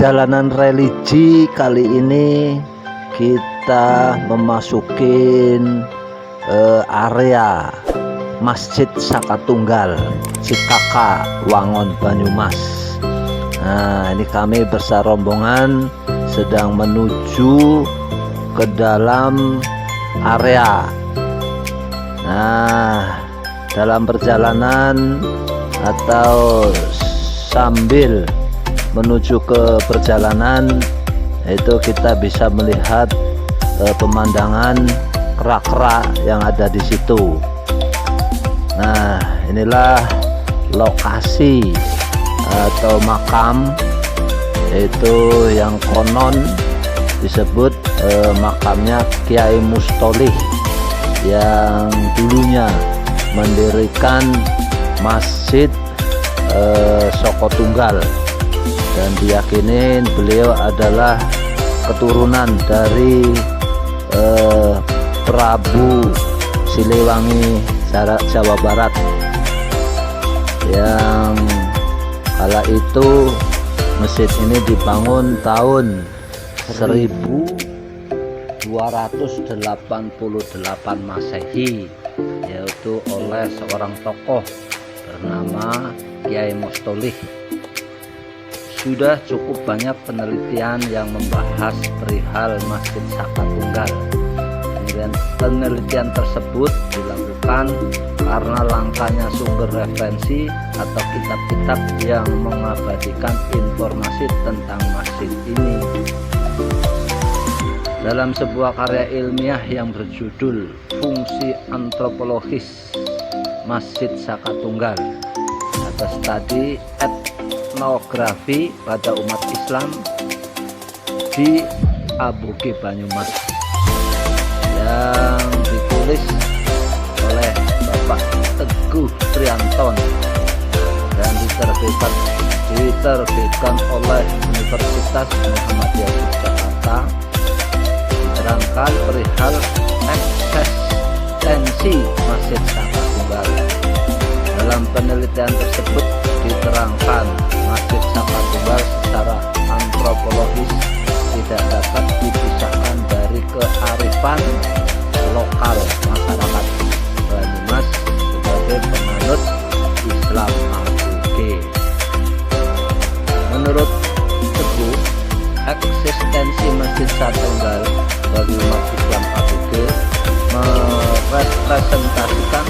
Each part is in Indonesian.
perjalanan religi kali ini kita memasukin area Masjid Sakatunggal Cikaka Wangon Banyumas. Nah, ini kami bersama rombongan sedang menuju ke dalam area. Nah, dalam perjalanan atau sambil menuju ke perjalanan itu kita bisa melihat pemandangan kera-kera yang ada di situ. Nah, inilah lokasi atau makam, yaitu yang konon disebut makamnya Kiai Mustolih yang dulunya mendirikan Masjid Sakatunggal, dan diyakini beliau adalah keturunan dari Prabu Siliwangi Jawa Barat yang kala itu masjid ini dibangun tahun 1288 Masehi, yaitu oleh seorang tokoh bernama Kiai Mustolih. Sudah cukup banyak penelitian yang membahas perihal Masjid Sakatunggal. Kemudian penelitian tersebut dilakukan karena langkanya sumber referensi atau kitab-kitab yang mengabadikan informasi tentang masjid ini. Dalam sebuah karya ilmiah yang berjudul Fungsi Antropologis Masjid Sakatunggal atau Studi Etnografi pada Umat Islam di Aboge Banyumas, yang ditulis oleh Bapak Teguh Prianton dan diterbitkan oleh Universitas Muhammadiyah Yogyakarta, menerangkan perihal eksistensi Masjid Sakatunggal. Dalam penelitian tersebut diterangkan Masjid Sakatunggal secara antropologis tidak dapat dipisahkan dari kearifan lokal masyarakat Banyumas sebagai penganut Islam Aboge. Menurut Teguh, eksistensi Masjid Sakatunggal bagi umat Islam Aboge merepresentasikan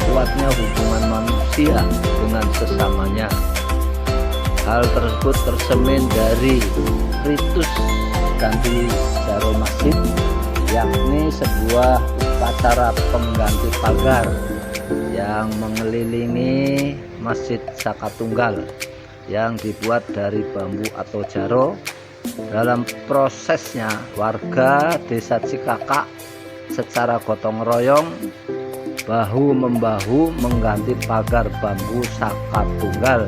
kuatnya hubungan manusia dengan sesamanya. Hal tersebut tercermin dari ritus ganti jaro masjid, yakni sebuah upacara pengganti pagar yang mengelilingi Masjid Sakatunggal yang dibuat dari bambu atau jaro. Dalam prosesnya, warga desa Cikaka secara gotong royong bahu-membahu mengganti pagar bambu Sakatunggal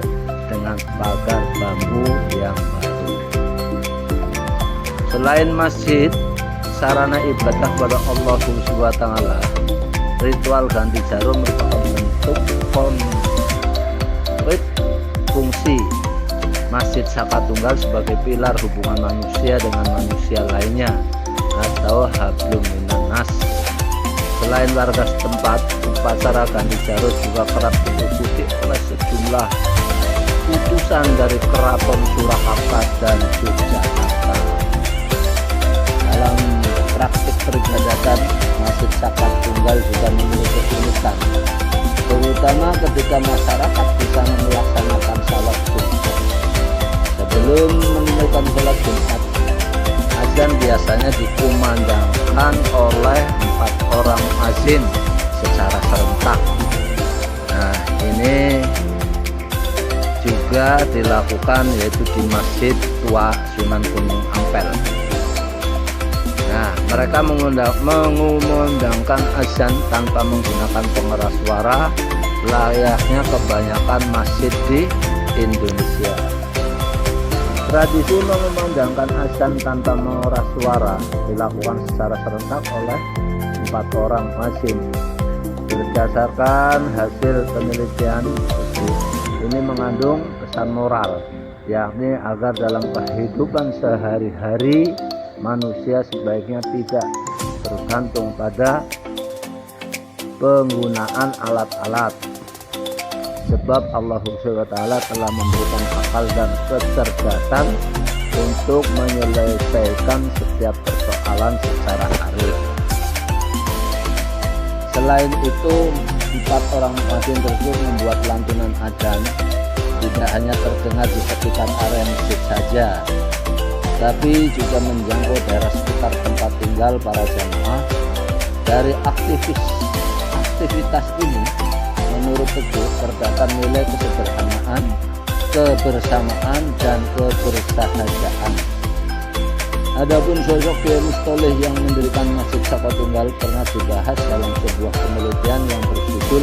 dengan pagar bambu yang baru. Selain masjid, sarana ibadah kepada Allah SWT, ritual ganti jarum merupakan bentuk konkret fungsi Masjid Sakatunggal sebagai pilar hubungan manusia dengan manusia lainnya atau hablum minan nas. Selain warga setempat, upacara ganti jarum juga kerap diikuti oleh sejumlah utusan dari Keraton Surakarta dan Yogyakarta. Dalam praktik peribadatan, Masjid Sakatunggal juga memiliki keunikan, terutama ketika masyarakat bisa melaksanakan salat Jumat. Sebelum menunaikan salat Jumat, azan biasanya dikumandangkan oleh 4 orang azin secara serentak. Nah, ini juga dilakukan yaitu di Masjid Tua Sunan Gunung Ampel. Nah, mereka mengumandangkan azan tanpa menggunakan pengeras suara layaknya kebanyakan masjid di Indonesia. Tradisi mengumandangkan azan tanpa mengeras suara dilakukan secara serentak oleh 4 orang azin. Berdasarkan hasil penelitian tersebut, ini mengandung pesan moral yakni agar dalam kehidupan sehari-hari manusia sebaiknya tidak bergantung pada penggunaan alat-alat, sebab Allah Subhanahu wa Ta'ala telah memberikan akal dan kecerdasan untuk menyelesaikan setiap persoalan secara arif. Selain itu, 4 orang muadzin tersebut membuat lantunan adzan tidak hanya terdengar di sekitar area masjid saja, tapi juga menjangkau daerah sekitar tempat tinggal para jamaah. Dari aktivitas ini, menurut Teguh, terdapat nilai kesederhanaan, kebersamaan, dan kebersahajaaan. Adapun sosok Kiai Mustoleh yang mendirikan Masjid Saka Tunggal pernah dibahas dalam sebuah penelitian yang berjudul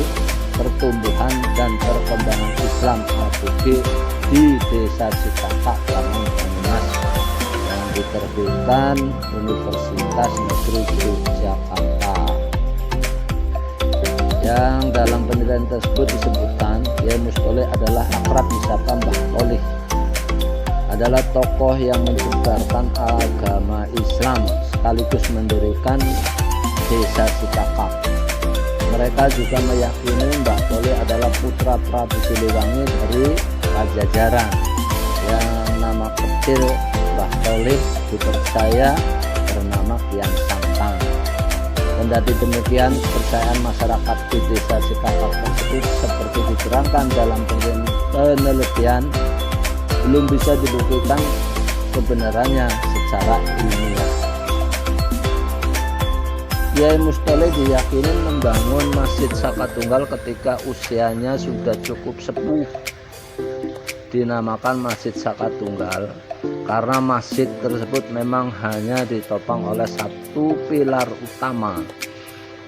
Pertumbuhan dan Perkembangan Islam APG di Desa Cikakak, Banyumas, yang diterbitkan Universitas Negeri Yogyakarta. Yang dalam penelitian tersebut disebutkan Kiai Mustoleh adalah akrab disapa Mbah Toleh, adalah tokoh yang menyebarkan agama Islam sekaligus mendirikan Desa Cikakak. Mereka juga meyakini Mbah Toleh adalah putra Prabu Siliwangi dari Pajajaran, yang nama kecil Mbah Toleh dipercaya bernama Kian Santang. Kendati demikian, kepercayaan masyarakat di Desa Cikakak tersebut seperti diterangkan dalam penelitian belum bisa dibuktikan kebenarannya secara ilmiah. Kiai Mustoleh diyakini membangun Masjid Saka Tunggal ketika usianya sudah cukup sepuh. Dinamakan Masjid Saka Tunggal karena masjid tersebut memang hanya ditopang oleh satu pilar utama.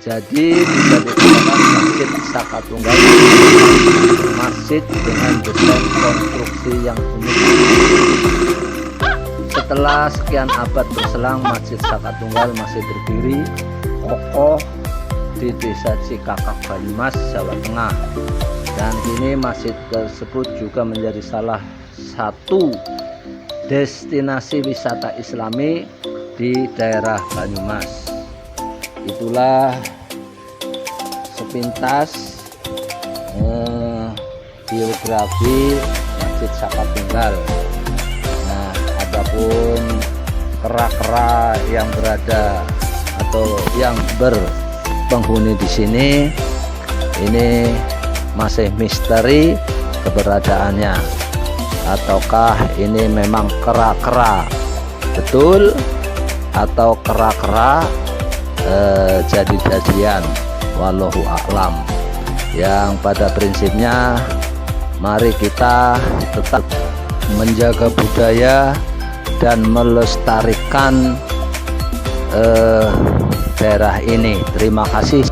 Jadi bisa dikatakan Masjid Saka Tunggal, masjid dengan desain konstruksi yang unik. Setelah sekian abad berselang, Masjid Saka Tunggal masih berdiri kokoh di Desa Cikakak, Banyumas, Jawa Tengah. Dan kini masjid tersebut juga menjadi salah satu destinasi wisata Islami di daerah Banyumas. Itulah sepintas biografi Masjid Saka Tunggal. Nah, adapun kera-kera yang berada atau yang berpenghuni di sini, ini masih misteri keberadaannya. Ataukah ini memang kera-kera betul atau kera-kera jadi-jadian, wallahu a'lam. Yang pada prinsipnya mari kita tetap menjaga budaya dan melestarikan daerah ini. Terima kasih.